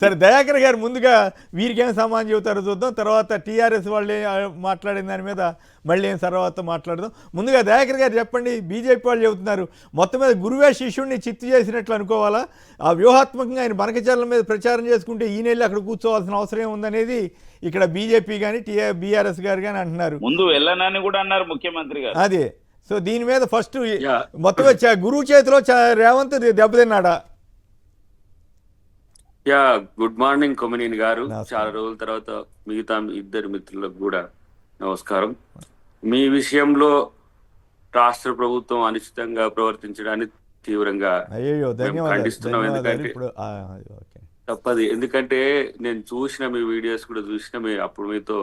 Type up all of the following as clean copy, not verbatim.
సరే దయాకర్ గారు ముందుగా వీరికేం సమాధానం చెబుతారో చూద్దాం. తర్వాత టీఆర్ఎస్ వాళ్ళు మాట్లాడిన దాని మీద మళ్ళీ ఏం తర్వాత మాట్లాడదాం. ముందుగా దయాకర్ గారు చెప్పండి, బీజేపీ వాళ్ళు చెబుతున్నారు మొత్తం మీద గురువే శిష్యుడిని చిత్తు చేసినట్లు అనుకోవాలా? ఆ వ్యూహాత్మకంగా ఆయన బనకచర్ల మీద ప్రచారం చేసుకుంటే ఈయన వెళ్ళి అక్కడ కూర్చోవాల్సిన అవసరం ఏముందనేది ఇక్కడ బీజేపీ కానీ బీఆర్ఎస్ గారు కానీ అంటున్నారు. ముందు వెళ్ళనని కూడా అన్నారు ముఖ్యమంత్రి గారు. అదే. సో దీని మీద ఫస్ట్ మొత్తం గురువు చేతిలో రేవంత్ దెబ్బతిన్నాడా? గుడ్ మార్నింగ్ కొమినేని గారు. చాలా రోజుల తర్వాత మిగతా ఇద్దరు మిత్రులకు కూడా నమస్కారం. మీ విషయంలో రాష్ట్ర ప్రభుత్వం అనుచితంగా ప్రవర్తించడాన్ని తీవ్రంగా ఖండిస్తున్నాం. ఎందుకంటే తప్పది. ఎందుకంటే నేను చూసిన మీ వీడియోస్ కూడా చూసిన, అప్పుడు మీతో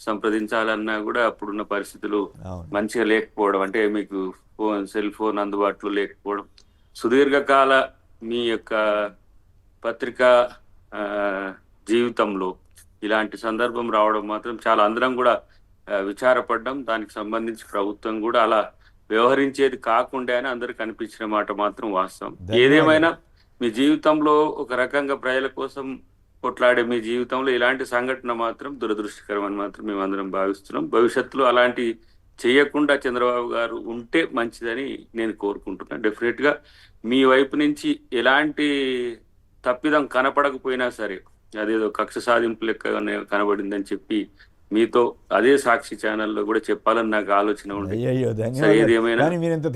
సంప్రదించాలన్నా కూడా అప్పుడున్న పరిస్థితులు మంచిగా లేకపోవడం, అంటే మీకు సెల్ ఫోన్ అందుబాటులో లేకపోవడం, సుదీర్ఘకాల మీ యొక్క పత్రికా జీవితంలో ఇలాంటి సందర్భం రావడం మాత్రం చాలా అందరం కూడా విచారపడ్డాం. దానికి సంబంధించి ప్రభుత్వం కూడా అలా వ్యవహరించేది కాకుండా అని అందరికి అనిపించిన మాట మాత్రం వాస్తవం. ఏదేమైనా మీ జీవితంలో ఒక రకంగా ప్రజల కోసం కొట్లాడే మీ జీవితంలో ఇలాంటి సంఘటన మాత్రం దురదృష్టకరం అని మాత్రం మేము అందరం భావిస్తున్నాం. భవిష్యత్తులో అలాంటి చేయకుండా చంద్రబాబు గారు ఉంటే మంచిదని నేను కోరుకుంటున్నాను. డెఫినెట్ గా మీ వైపు నుంచి ఎలాంటి తప్పిదం కనపడకపోయినా సరే, అదేదో కక్ష సాధింపు లెక్క కనబడిందని చెప్పి మీతో అదే సాక్షి ఛానల్లో కూడా చెప్పాలని నాకు ఆలోచన ఉంది. ఏదేమైనా మరింత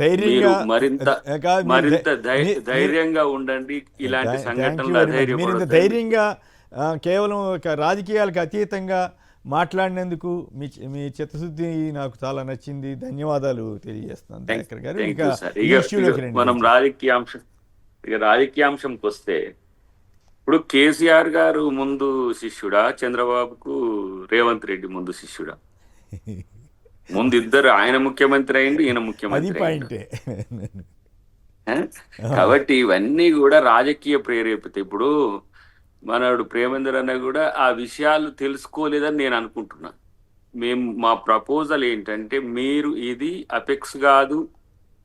ధైర్యంగా ఉండండి. ఇలాంటి సంఘటనలు ధైర్యంగా కేవలం రాజకీయాలకు అతీతంగా మాట్లాడినందుకు మీ చిత్తశుద్ధి నాకు చాలా నచ్చింది. ధన్యవాదాలు తెలియజేస్తున్నాను దయాకర్ గారు. మనం రాజకీయాంశంకి వస్తే, ఇప్పుడు కేసీఆర్ గారు ముందు శిష్యుడా, చంద్రబాబుకు రేవంత్ రెడ్డి ముందు శిష్యుడా? ముందు ఇద్దరు, ఆయన ముఖ్యమంత్రి అయింది, ఈయన ముఖ్యమంత్రి. కాబట్టి ఇవన్నీ కూడా రాజకీయ ప్రేరేపిత. ఇప్పుడు మనడు ప్రేమేందర్ అన్న కూడా ఆ విషయాలు తెలుసుకోలేదని నేను అనుకుంటున్నా. మా ప్రపోజల్ ఏంటంటే, మీరు ఇది అపెక్స్ కాదు,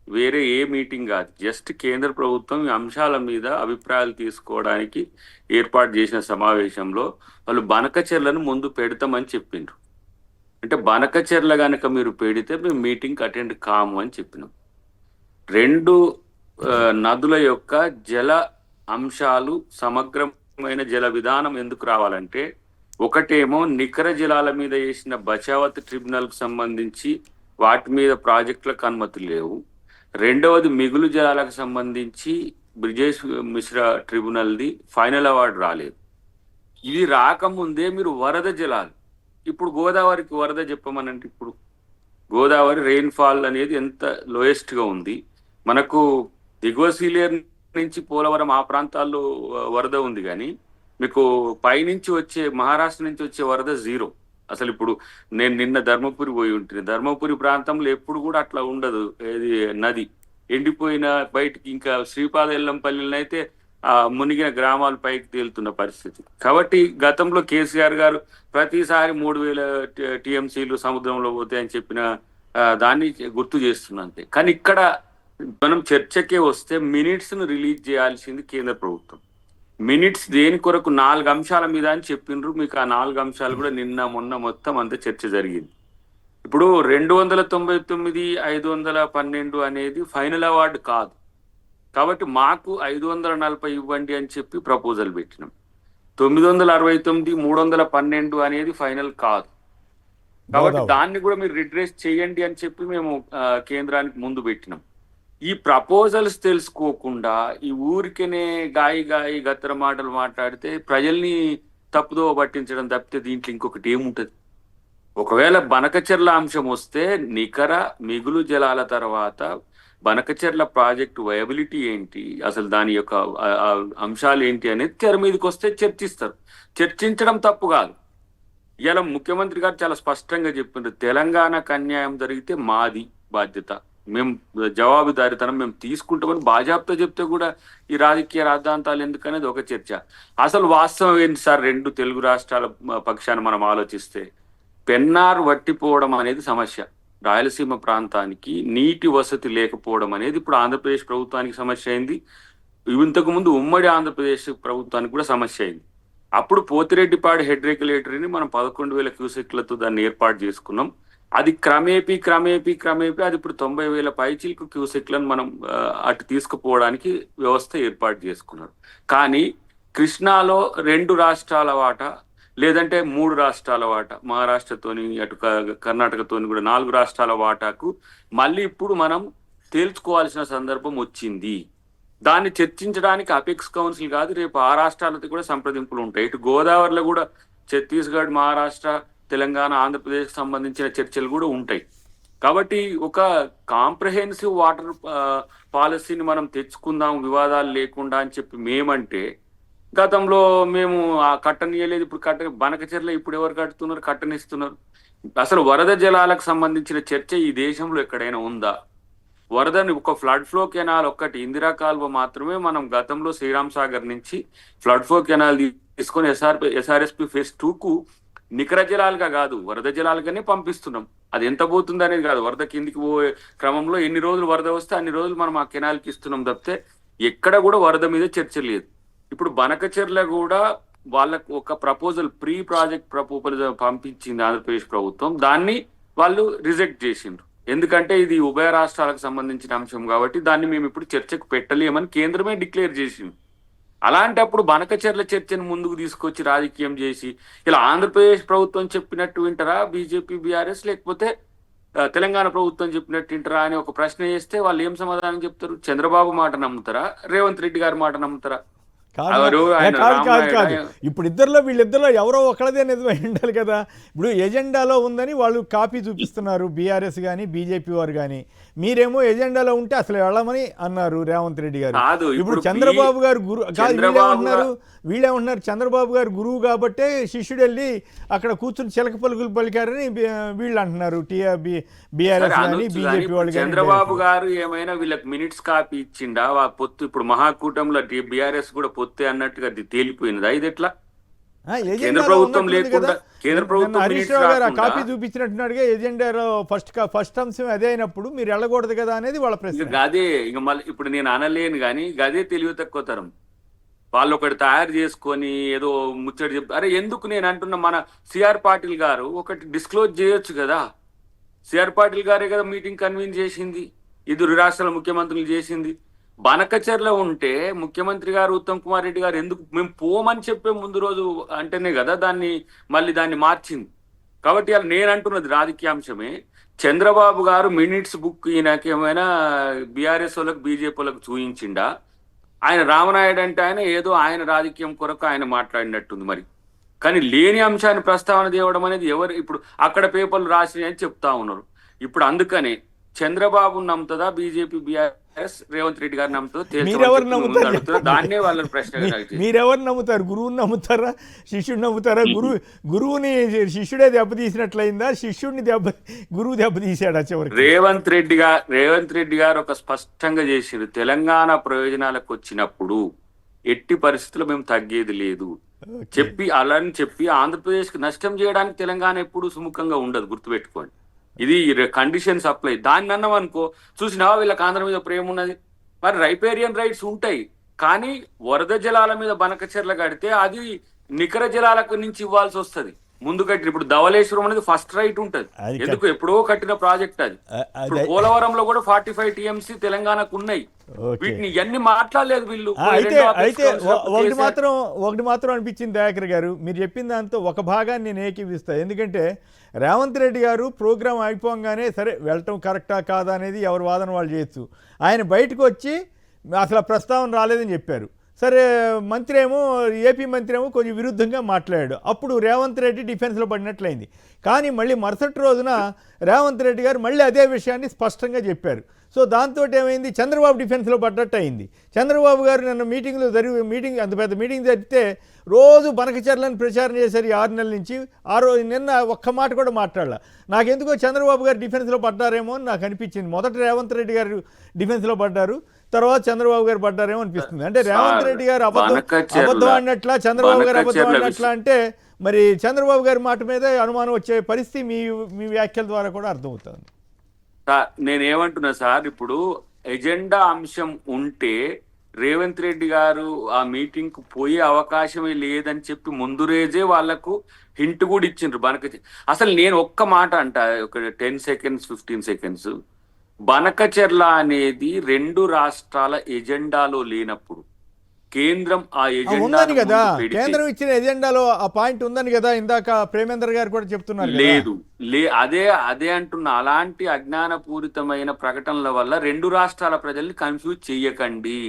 వేరే ఏ మీటింగ్ కాదు, జస్ట్ కేంద్ర ప్రభుత్వం ఈ అంశాల మీద అభిప్రాయాలు తీసుకోవడానికి ఏర్పాటు చేసిన సమావేశంలో వాళ్ళు బనకచెర్లను ముందు పెడతామని చెప్పిండ్రు. అంటే బనకచెర్ల కనుక మీరు పెడితే మేము మీటింగ్ అటెండ్ కాము అని చెప్పినాం. రెండు నదుల యొక్క జల అంశాలు, సమగ్రమైన జల విధానం ఎందుకు రావాలంటే, ఒకటేమో నికర జలాల మీద వేసిన బచావత్ ట్రిబ్యునల్కి సంబంధించి వాటి మీద ప్రాజెక్టులకు అనుమతి లేవు. రెండవది మిగులు జలాలకు సంబంధించి బ్రిజేష్ మిశ్రా ట్రిబ్యునల్ది ఫైనల్ అవార్డు రాలేదు. ఇది రాకముందే మీరు వరద జలాలు, ఇప్పుడు గోదావరికి వరద చెప్పమనంటే, ఇప్పుడు గోదావరి రెయిన్ఫాల్ అనేది ఎంత లోయెస్ట్ గా ఉంది. మనకు దిగువ సీలేరు నుంచి పోలవరం ఆ ప్రాంతాల్లో వరద ఉంది, కానీ మీకు పైనుంచి వచ్చే మహారాష్ట్ర నుంచి వచ్చే వరద జీరో. అసలు ఇప్పుడు నేను నిన్న ధర్మపురి పోయి ఉంటుంది, ధర్మపురి ప్రాంతంలో ఎప్పుడు కూడా అట్లా ఉండదు. ఇది నది ఎండిపోయిన బయటికి, ఇంకా శ్రీపాద ఎల్లంపల్లిలో అయితే మునిగిన గ్రామాల పైకి తేలుతున్న పరిస్థితి. కాబట్టి గతంలో కేసీఆర్ గారు ప్రతిసారి 3000 టీఎంసీలు సముద్రంలో పోతాయని చెప్పిన దాన్ని గుర్తు చేస్తున్నంతే. కానీ ఇక్కడ మనం చర్చకే వస్తే మినిట్స్ ను రిలీజ్ చేయాల్సింది కేంద్ర ప్రభుత్వం. మినిట్స్ దేని కొరకు 4 అంశాల మీద అని చెప్పిండ్రు. మీకు ఆ 4 అంశాలు కూడా నిన్న మొన్న మొత్తం అంతా చర్చ జరిగింది. ఇప్పుడు 299, 512 అనేది ఫైనల్ అవార్డు కాదు. కాబట్టి మాకు 540 ఇవ్వండి అని చెప్పి ప్రపోజల్ పెట్టినాం. 969, 312 అనేది ఫైనల్ కాదు. కాబట్టి దాన్ని కూడా మీరు రిడ్రెస్ చేయండి అని చెప్పి మేము కేంద్రానికి ముందు పెట్టినాం. ఈ ప్రపోజల్స్ తెలుసుకోకుండా ఈ ఊరికనే గాయి గత్తర మాటలు మాట్లాడితే ప్రజల్ని తప్పుదో పట్టించడం తప్పితే దీంట్లో ఇంకొకటి ఏముంటది? ఒకవేళ బనకచెర్ల అంశం వస్తే నికర మిగులు జలాల తర్వాత బనకచెర్ల ప్రాజెక్టు వయబిలిటీ ఏంటి, అసలు దాని యొక్క అంశాలు ఏంటి అనేది తెర మీదకి వస్తే చర్చిస్తారు. చర్చించడం తప్పు కాదు. ఇలా ముఖ్యమంత్రి గారు చాలా స్పష్టంగా చెప్పిండ్రు, తెలంగాణకు అన్యాయం జరిగితే మాది బాధ్యత, మేము జవాబుదారితనం మేము తీసుకుంటామని బాజాబ్తో చెప్తే కూడా ఈ రాజకీయ రాద్ధాంతాలు ఎందుకనేది ఒక చర్చ. అసలు వాస్తవం ఏంటి సార్? 2 తెలుగు రాష్ట్రాల పక్షాన్ని మనం ఆలోచిస్తే పెన్నార్ వట్టిపోవడం అనేది సమస్య, రాయలసీమ ప్రాంతానికి నీటి వసతి లేకపోవడం అనేది ఇప్పుడు ఆంధ్రప్రదేశ్ ప్రభుత్వానికి సమస్య అయింది. ఇంతకు ముందు ఉమ్మడి ఆంధ్రప్రదేశ్ ప్రభుత్వానికి కూడా సమస్య అయింది. అప్పుడు పోతిరెడ్డిపాడు హెడ్ రెగ్యులేటరీని మనం 11,000 క్యూసెక్లతో దాన్ని ఏర్పాటు చేసుకున్నాం. అది క్రమేపీ అది ఇప్పుడు 90,000 పైచీలకు క్యూసెక్లను మనం అటు తీసుకుపోవడానికి వ్యవస్థ ఏర్పాటు చేసుకున్నారు. కానీ కృష్ణాలో 2 రాష్ట్రాల వాటా లేదంటే 3 రాష్ట్రాల వాటా, మహారాష్ట్రతోని అటు కర్ణాటకతోని కూడా 4 రాష్ట్రాల వాటాకు మళ్ళీ ఇప్పుడు మనం తేల్చుకోవాల్సిన సందర్భం వచ్చింది. దాన్ని చర్చించడానికి అపెక్స్ కౌన్సిల్ కాదు, రేపు ఆ రాష్ట్రాలతో కూడా సంప్రదింపులు ఉంటాయి. ఇటు గోదావరిలో కూడా ఛత్తీస్గఢ్, మహారాష్ట్ర, తెలంగాణ, ఆంధ్రప్రదేశ్కి సంబంధించిన చర్చలు కూడా ఉంటాయి. కాబట్టి ఒక కాంప్రహెన్సివ్ వాటర్ పాలసీని మనం తెచ్చుకుందాం వివాదాలు లేకుండా అని చెప్పి మేమంటే, గతంలో మేము ఆ కట్టనీయలేదు, ఇప్పుడు బనకచెర్ల ఇప్పుడు ఎవరు కట్టుతున్నారు, కట్టనిస్తున్నారు. అసలు వరద జలాలకు సంబంధించిన చర్చ ఈ దేశంలో ఎక్కడైనా ఉందా? వరదని ఒక ఫ్లడ్ ఫ్లో కెనాల్ ఒక్కటి ఇందిరా కాల్వ మాత్రమే మనం గతంలో శ్రీరామ్ సాగర్ నుంచి ఫ్లడ్ ఫ్లో కెనాల్ తీసుకొని ఎస్ఆర్ఎస్పి ఫేజ్ 2కు నికర జలాలుగా కాదు వరద జలాలుగానే పంపిస్తున్నాం. అది ఎంత పోతుంది అనేది కాదు, వరద కిందికి పోయే క్రమంలో ఎన్ని రోజులు వరద వస్తే అన్ని రోజులు మనం ఆ కెనాల్కి ఇస్తున్నాం తప్పితే ఎక్కడ కూడా వరద మీద చర్చ లేదు. ఇప్పుడు బనకచెర్ల కూడా వాళ్ళకు ఒక ప్రపోజల్ ప్రీ ప్రాజెక్ట్ ప్రపోజల్ పంపించింది ఆంధ్రప్రదేశ్ ప్రభుత్వం. దాన్ని వాళ్ళు రిజెక్ట్ చేసిండ్రు. ఎందుకంటే ఇది ఉభయ రాష్ట్రాలకు సంబంధించిన అంశం కాబట్టి దాన్ని మేము ఇప్పుడు చర్చకు పెట్టలేమని కేంద్రమే డిక్లేర్ చేసింది. అలాంటప్పుడు బనకచెర్ల చర్చను ముందుకు తీసుకొచ్చి రాజకీయం చేసి ఇలా ఆంధ్రప్రదేశ్ ప్రభుత్వం చెప్పినట్టు వింటారా బీజేపీ, బీఆర్ఎస్, లేకపోతే తెలంగాణ ప్రభుత్వం చెప్పినట్టు వింటారా అని ఒక ప్రశ్న చేస్తే వాళ్ళు ఏం సమాధానం చెప్తారు? చంద్రబాబు మాట నమ్ముతారా, రేవంత్ రెడ్డి గారి మాట నమ్ముతారా? కాదు. ఇప్పుడు వీళ్ళిద్దరిలో ఎవరో ఒకళ్ళదే నిజమై ఉండాలి కదా. ఇప్పుడు ఎజెండాలో ఉందని వాళ్ళు కాపీ చూపిస్తున్నారు, బీఆర్ఎస్ కానీ బీజేపీ వారు కానీ. మీరేమో ఎజెండాలో ఉంటే అసలు వెళ్ళమని అన్నారు రేవంత్ రెడ్డి గారు. ఇప్పుడు చంద్రబాబు గారు వీళ్ళేమంటున్నారు చంద్రబాబు గారు గురువు కాబట్టే శిష్యుడు వెళ్ళి అక్కడ కూర్చుని చిలక పలుకులు పలికారని వీళ్ళు అంటున్నారు, బీఆర్ఎస్ కానీ బీజేపీ వాళ్ళు. చంద్రబాబు గారు ఏమైనా వీళ్ళకి మినిట్స్ కాపీ ఇచ్చిండా? పొత్తు ఇప్పుడు మహాకూటంలో బీఆర్ఎస్ కూడా పొత్తే అన్నట్టుగా తేలిపోయినదా? ఇది ఎట్లా? కేంద్ర ప్రభుత్వం లేకుండా కేంద్ర ప్రభుత్వం హరీష్ రావు గారు కాపీ చూపించినట్టున్నాడుగా ఎజెండాలో ఫస్ట్ అంశం అదే అయినప్పుడు మీరు వెళ్ళకూడదు కదా అనేది వాళ్ళ ప్రశ్న. అదే ఇక మళ్ళీ ఇప్పుడు నేను అనలేను కానీ గదే తెలివి తక్కువ తరం. వాళ్ళు ఒకటి తయారు చేసుకొని ఏదో ముచ్చట చెప్తారు. అరే ఎందుకు నేను అంటున్నా, మన సిఆర్ పాటిల్ గారు ఒకటి డిస్క్లోజ్ చేయొచ్చు కదా. సిఆర్ పాటిల్ గారే కదా మీటింగ్ కన్వీన్ చేసింది, ఇద్దరు రాష్ట్రాల ముఖ్యమంత్రులు చేసింది. బనకచెర్ల ఉంటే ముఖ్యమంత్రి గారు ఉత్తమ్ కుమార్ రెడ్డి గారు ఎందుకు మేము పోమని చెప్పే ముందు రోజు అంటేనే కదా దాన్ని మార్చింది. కాబట్టి అలా నేను అంటున్నది రాజకీయాంశమే. చంద్రబాబు గారు మినిట్స్ బుక్ ఈయనకి ఏమైనా బీఆర్ఎస్ వాళ్ళకి బీజేపీ వాళ్ళకి చూయించిండా? ఆయన రామనాయుడు అంటే ఆయన ఏదో ఆయన రాజకీయం కొరకు ఆయన మాట్లాడినట్టుంది మరి. కానీ లేని అంశాన్ని ప్రస్తావన తేవడం అనేది ఎవరు ఇప్పుడు అక్కడ పేపర్లు రాసినాయి అని చెప్తా ఉన్నారు. ఇప్పుడు అందుకనే చంద్రబాబు నమ్ముతుందా బీజేపీ, బీఆర్ఎస్, రేవంత్ రెడ్డి గారు నమ్ముతుందా? దాన్నే వాళ్ళని ప్రశ్న. మీరెవరు నమ్ముతారు? గురువుని నమ్ముతారా, శిష్యుడిని నమ్ముతారా? గురువుని శిష్యుడే దెబ్బతీసినట్లయిందా, శిష్యుడిని గురువు దెబ్బతీసాడా చివరికి? రేవంత్ రెడ్డి గారు ఒక స్పష్టంగా చేసిండు, తెలంగాణ ప్రయోజనాలకు వచ్చినప్పుడు ఎట్టి పరిస్థితుల్లో మేము తగ్గేది లేదు చెప్పి ఆంధ్రప్రదేశ్ కి నష్టం చేయడానికి తెలంగాణ ఎప్పుడు సుముఖంగా ఉండదు, గుర్తుపెట్టుకోండి. ఇది కండిషన్స్ అప్లై. దాన్ని అన్నాం అనుకో, చూసినావా వీళ్ళకి ఆంధ్ర మీద ప్రేమ ఉన్నది. మరి రైపేరియన్ రైట్స్ ఉంటాయి, కానీ వరద జలాల మీద బనకచెర్ల కడితే అది నికర జలాలకు నుంచి ఇవ్వాల్సి వస్తుంది. ముందు కట్టిన ఇప్పుడు ధవళేశ్వరం అనేది ఫస్ట్ రైట్ ఉంటది. ఎందుకు ఎప్పుడో కట్టిన ప్రాజెక్ట్ అది. ఇప్పుడు పోలవరంలో కూడా 45 TMC తెలంగాణకు ఉన్నాయి. వీటిని ఇవన్నీ మాట్లాడలేదు వీళ్ళు. అయితే ఒకటి మాత్రం అనిపించింది దయాకర్ గారు, మీరు చెప్పిన దాంతో ఒక భాగాన్ని నేను ఏకీవిస్తాను. ఎందుకంటే రేవంత్ రెడ్డి గారు ప్రోగ్రాం అయిపోగానే సరే వెళ్ళటం కరెక్టా కాదా అనేది ఎవరి వాదన వాళ్ళు చేయొచ్చు. ఆయన బయటకు వచ్చి అసలు ప్రస్తావన రాలేదని చెప్పారు. సరే ఏపీ మంత్రి ఏమో కొంచెం విరుద్ధంగా మాట్లాడాడు. అప్పుడు రేవంత్ రెడ్డి డిఫెన్స్లో పడినట్లయింది. కానీ మళ్ళీ మరుసటి రోజున రేవంత్ రెడ్డి గారు మళ్ళీ అదే విషయాన్ని స్పష్టంగా చెప్పారు. సో దాంతో ఏమైంది, చంద్రబాబు డిఫెన్స్లో పడ్డట్టు అయింది. చంద్రబాబు గారు నిన్న మీటింగ్ అంత పెద్ద మీటింగ్ జరిగితే రోజు బనకచెర్లను ప్రచారం చేశారు ఈ 6 నెలల నుంచి. నిన్న ఒక్క మాట కూడా మాట్లాడాల. నాకెందుకో చంద్రబాబు గారు డిఫెన్స్లో పడ్డారేమో అని నాకు అనిపించింది. మొదట రేవంత్ రెడ్డి గారు డిఫెన్స్లో పడ్డారు, తర్వాత చంద్రబాబు గారు పడ్డారేమో అనిపిస్తుంది. అంటే రేవంత్ రెడ్డి గారు అబద్ధం అన్నట్లా, చంద్రబాబు గారు అబద్ధం అన్నట్లా. అంటే మరి చంద్రబాబు గారి మాట మీద అనుమానం వచ్చే పరిస్థితి మీ వ్యాఖ్యల ద్వారా కూడా అర్థమవుతుంది. నేనేమంటున్నా సార్, ఇప్పుడు ఎజెండా అంశం ఉంటే రేవంత్ రెడ్డి గారు ఆ మీటింగ్ కు పోయే అవకాశమే లేదని చెప్పి ముందు రేజే వాళ్లకు హింట్ కూడా ఇచ్చిండ్రు బనక. అసలు నేను ఒక్క మాట అంట, ఒక 10 సెకండ్స్ 15 సెకండ్స్, బనకచెర్ల అనేది 2 రాష్ట్రాల ఎజెండాలో లేనప్పుడు కేంద్రం ఆ ఉందని కదా, ఎజెండా కేంద్రం ఇచ్చిన ఎజెండాలో ఆ పాయింట్ ఉందని కదా ఇందాక ప్రేమేందర్ గారు కూడా చెప్తున్నారు కదా. లేదు అదే అంటున్నా. అలాంటి అజ్ఞానపూరితమైన ప్రకటనల వల్ల 2 రాష్ట్రాల ప్రజల్ని కన్ఫ్యూజ్ చెయ్యకండి.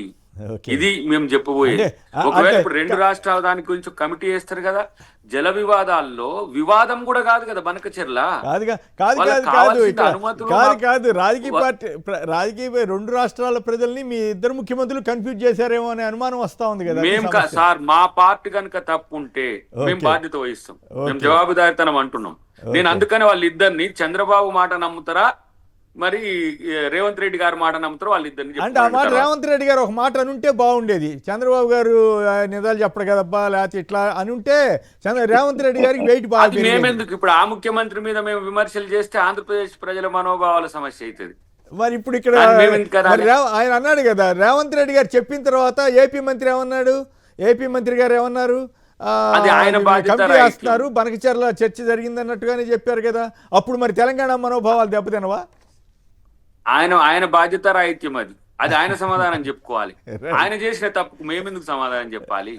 ఓకే. ఇది మేము చెప్పబోయేది. ఒకవేళ ఇప్పుడు 2 రాష్ట్రాల దాని గురించి కమిటీ వేస్తారు కదా, జల వివాదాల్లో వివాదం కూడా కాదు కదా బనకచెర్ల. కాదు కాదు వాళ్ళకి కాదు కావాల్సిన ఇక్కడ అనుమతులు కాదు రాజకీయ పార్టీ రాజకీయ 2 రాష్ట్రాల ప్రజల్ని మీ ఇద్దరు ముఖ్యమంత్రులు కన్ఫ్యూజ్ చేశారేమో అనే అనుమానం వస్తా ఉంది కదా. మేము సార్ మా పార్టీ కనుక తప్పు ఉంటే మేము బాధ్యత వహిస్తాం, మేము జవాబుదారితనం అంటున్నాం. నేను అందుకని వాళ్ళిద్దరిని చంద్రబాబు మాట నమ్ముతారా మరి రేవంత్ రెడ్డి గారి మాట నమ్ముతారు వాళ్ళిద్దరిని అంటే ఆ మాట రేవంత్ రెడ్డి గారు ఒక మాట అనుంటే బాగుండేది. చంద్రబాబు గారు నిజాలు చెప్పడు కదబ్బా లేకపోతే ఇట్లా అనుంటే రేవంత్ రెడ్డి గారికి వెయిట్ బాగా. మేమెందుకు ఇప్పుడు ఆ ముఖ్యమంత్రి మీద మేము విమర్శలు చేస్తే ఆంధ్రప్రదేశ్ ప్రజల మనోభావాల సమస్య అవుతుంది. మరి ఇప్పుడు ఇక్కడ ఆయన అన్నాడు కదా, రేవంత్ రెడ్డి గారు చెప్పిన తర్వాత ఏపీ మంత్రి ఏమన్నాడు, ఏపీ మంత్రి గారు ఏమన్నారు, కమిటీ వేస్తున్నారు బనకచెర్ల చర్చ జరిగింది అన్నట్టుగానే చెప్పారు కదా. అప్పుడు మరి తెలంగాణ మనోభావాలు దెబ్బతినవా? ఆయన బాధ్యత రాహిత్యం అది ఆయన సమాధానం చెప్పుకోవాలి. ఆయన చేసిన తప్పుకు మేమెందుకు సమాధానం చెప్పాలి?